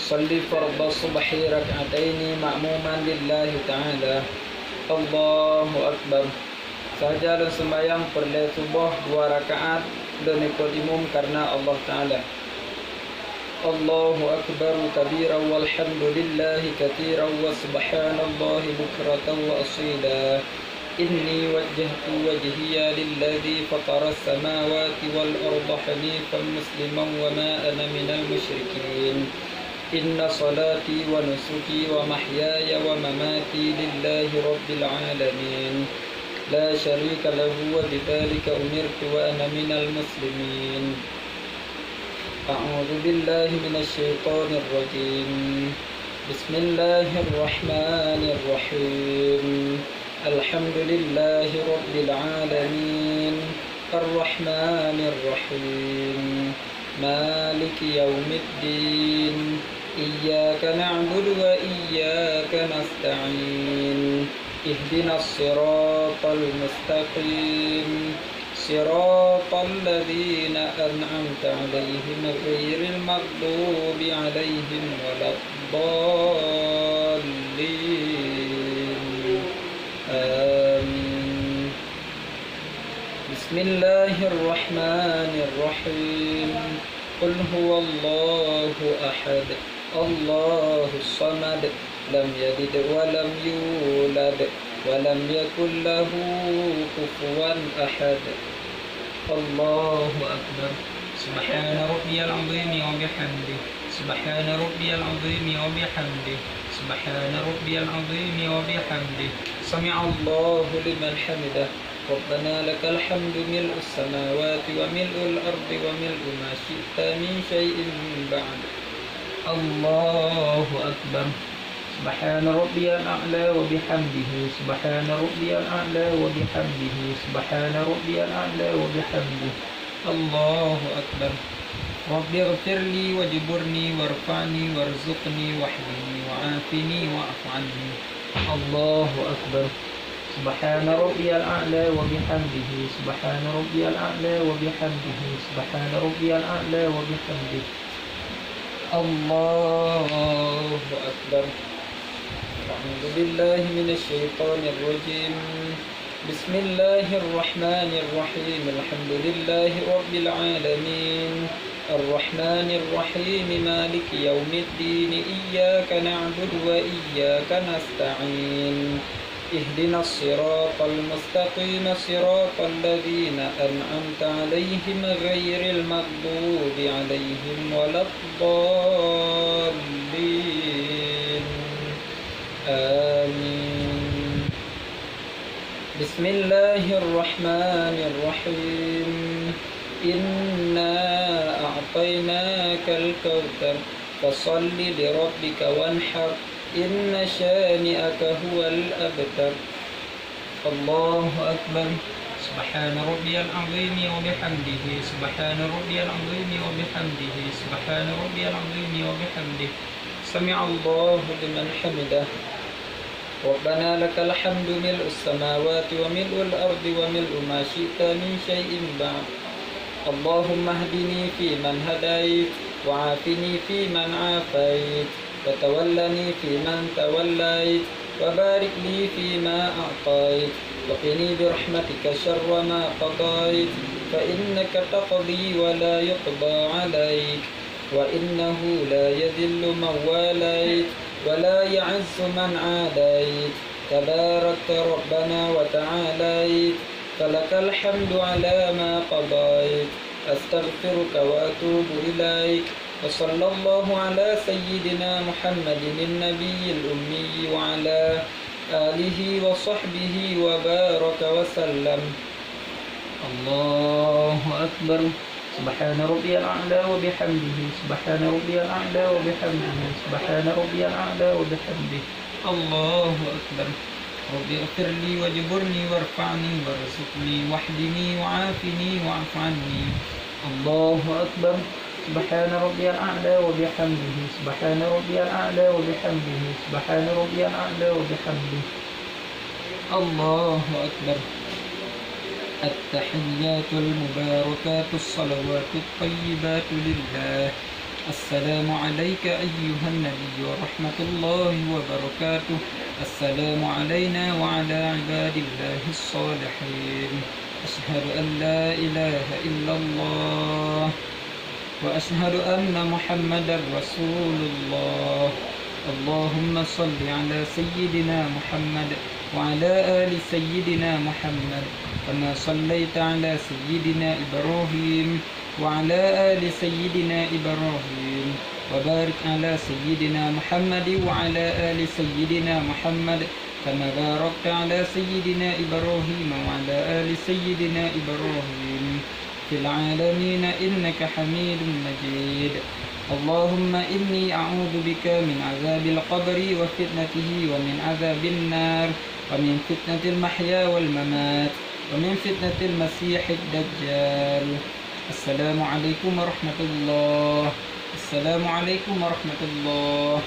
صلي فرض الصبح ركعتين مأموما لله تعالى. الله أكبر. Saya dan sembahyang perle subuh 2 rakaat dan ikut imam karena Allah Ta'ala. Allahu Akbar kabiran walhamdulillahi kathiran wa subhanallahi bukratan wa asila. Inni wajjahtu wajhiya lilladhi fatara as-samawati wal arda hanifan musliman wa ma ana minal musyrikin. Inna salati wa nusuki wa mahyaya wa mamati lillahi rabbil alamin. لا شريك له وبذلك أمرت وأنا من المسلمين. أعوذ بالله من الشيطان الرجيم. بسم الله الرحمن الرحيم. الحمد لله رب العالمين الرحمن الرحيم مالك يوم الدين إياك نعبد وإياك نستعين اهدنا الصراط المستقيم صراط الذين أنعمت عليهم غير المغضوب عليهم ولا الضالين آمين. بسم الله الرحمن الرحيم. قل هو الله أحد الله الصمد لم يلد ولم يولد ولم يكن له كفوا أحد. الله أكبر. سبحان ربي العظيم وبحمده سبحان ربي العظيم وبحمده سبحان ربي العظيم وبحمده سمع الله لمن حمده. ربنا لك الحمد ملء السماوات وملء الأرض وملء ما شئت من شيء بعد. الله أكبر. سبحان ربي الأعلى وبحمده سبحان ربي الأعلى وبحمده سبحان ربي الأعلى وبحمده. الله أكبر. رب اغفر لي واجبرني وارفعني وارزقني واحمني وعافني واعف عني. الله أكبر. سبحان ربي الأعلى وبحمده سبحان ربي الأعلى وبحمده سبحان ربي الأعلى وبحمده. الله أكبر. أعوذ بالله من الشيطان الرجيم. بسم الله الرحمن الرحيم. الحمد لله رب العالمين الرحمن الرحيم مالك يوم الدين إياك نعبد وإياك نستعين اهدنا الصراط المستقيم صراط الذين أنعمت عليهم غير المغضوب عليهم ولا الضالين آمين. بسم الله الرحمن الرحيم. إنا أعطيناك الكوثر فصل لربك وانحر إن شانئك هو الأبتر. الله أكبر. سبحان ربي العظيم وبحمده سبحان ربي العظيم وبحمده سبحان ربي العظيم وبحمده سمع الله لمن حمده. ربنا لك الحمد ملء السماوات وملء الأرض وملء ما شئت من شيء بعد. اللهم اهدني فيمن هديت وعافني فيمن عافيت وتولني فيمن توليت وبارك لي فيما أعطيت وقني برحمتك شر ما قضيت فإنك تقضي ولا يقضى عليك وإنه لا يذل من واليت ولا يعز من عاديت تباركت ربنا وتعاليت فلك الحمد على ما قضيت أستغفرك وأتوب إليك. وصلى الله على سيدنا محمد النبي الأمي وعلى آله وصحبه وبارك وسلم. الله أكبر. سبحان ربي الأعلى وبحمده سبحان ربي الأعلى وبحمده سبحان ربي الأعلى وبحمده. الله أكبر. رب اغفر لي واجبرني وارفعني وارزقني واحدني وعافني واعف عني. الله أكبر. سبحان ربي الأعلى وبحمده سبحان ربي الأعلى وبحمده سبحان ربي الأعلى وبحمده. الله أكبر. التحيات المباركات الصلوات الطيبات لله السلام عليك أيها النبي ورحمة الله وبركاته. السلام علينا وعلى عباد الله الصالحين. أشهد أن لا إله إلا الله وأشهد أن محمدا رسول الله. اللهم صل على سيدنا محمد وعلى آل سيدنا محمد كما صليت على سيدنا إبراهيم وعلى آل سيدنا إبراهيم، وبارك على سيدنا محمد وعلى آل سيدنا محمد كما باركت على سيدنا إبراهيم وعلى آل سيدنا إبراهيم في العالمين إنك حميد مجيد. اللهم إني أعوذ بك من عذاب القبر وفتنته ومن عذاب النار ومن فتنة المحيا والممات ومن فتنة المسيح الدجال. السلام عليكم ورحمة الله. السلام عليكم ورحمة الله.